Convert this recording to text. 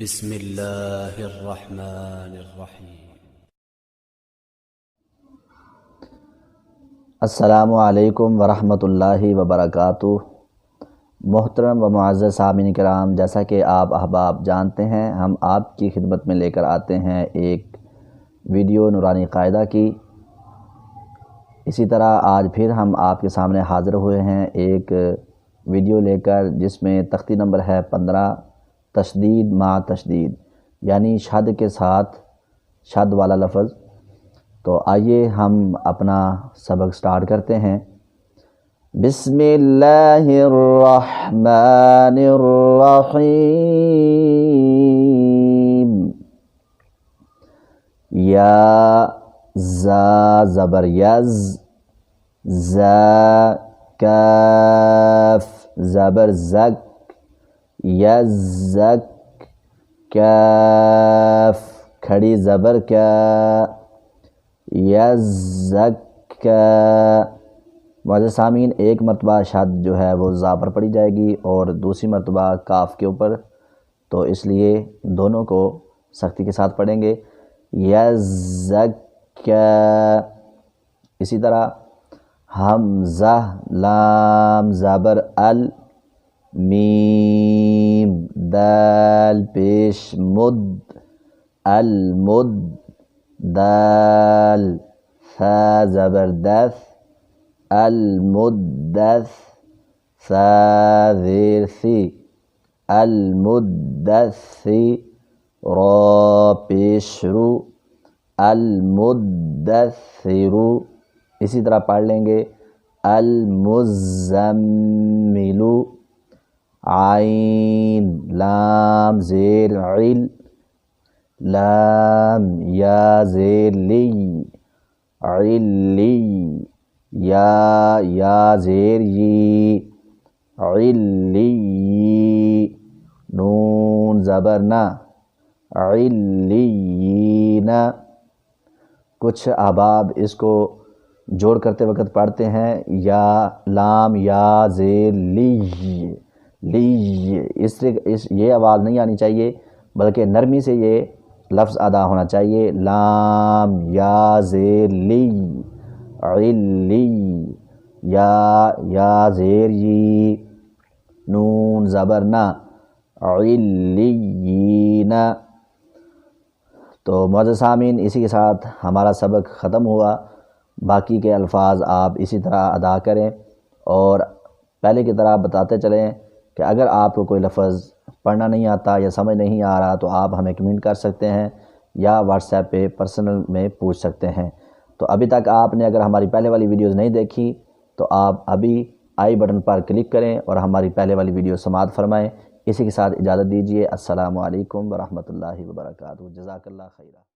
بسم اللہ الرحمن الرحیم۔ السلام علیکم ورحمۃ اللہ وبرکاتہ۔ محترم و معزز سامعین کرام، جیسا کہ آپ احباب جانتے ہیں، ہم آپ کی خدمت میں لے کر آتے ہیں ایک ویڈیو نورانی قاعدہ کی۔ اسی طرح آج پھر ہم آپ کے سامنے حاضر ہوئے ہیں ایک ویڈیو لے کر، جس میں تختی نمبر ہے 15، تشدید مع تشدید، یعنی شد کے ساتھ شد والا لفظ۔ تو آئیے ہم اپنا سبق سٹارٹ کرتے ہیں۔ بسم اللہ الرحمن الرحیم۔ یا زا زبر یز، زا کاف زبر زک، یزک، کاف کھڑی زبر کا، یزک۔ معزز سامعین، ایک مرتبہ شد جو ہے وہ زا پر پڑی جائے گی اور دوسری مرتبہ کاف کے اوپر، تو اس لیے دونوں کو سختی کے ساتھ پڑھیں گے، یزک۔ اسی طرح حمزہ لام زبر ال، میم دال پیش مد، المد، دال ثا زبر دث، المدث، ثا زیر ثی، المدثی، را پیش رو، المدثر۔ اسی طرح پڑھ لیں گے المزمل، عین لام زیر عل، لام یا زیر لی، علی، یا زیر یی، علی، نون زبر نا، علیین۔ کچھ احباب اس کو جوڑ کرتے وقت پڑھتے ہیں یا لام یا زیر لی، لی، یہ آواز نہیں آنی چاہیے، بلکہ نرمی سے یہ لفظ ادا ہونا چاہیے، لام یا زیر لی، علی، یا زیر یی، نون زبر نا، علیین۔ تو معزز سامعین، اسی کے ساتھ ہمارا سبق ختم ہوا۔ باقی کے الفاظ آپ اسی طرح ادا کریں، اور پہلے کی طرح بتاتے چلیں کہ اگر آپ کو کوئی لفظ پڑھنا نہیں آتا یا سمجھ نہیں آ رہا تو آپ ہمیں کمنٹ کر سکتے ہیں یا واٹس ایپ پہ پرسنل میں پوچھ سکتے ہیں۔ تو ابھی تک آپ نے اگر ہماری پہلے والی ویڈیوز نہیں دیکھی تو آپ ابھی آئی بٹن پر کلک کریں اور ہماری پہلے والی ویڈیو سماعت فرمائیں۔ اسی کے ساتھ اجازت دیجیے۔ السلام علیکم ورحمۃ اللہ وبرکاتہ۔ جزاک اللہ خیرہ۔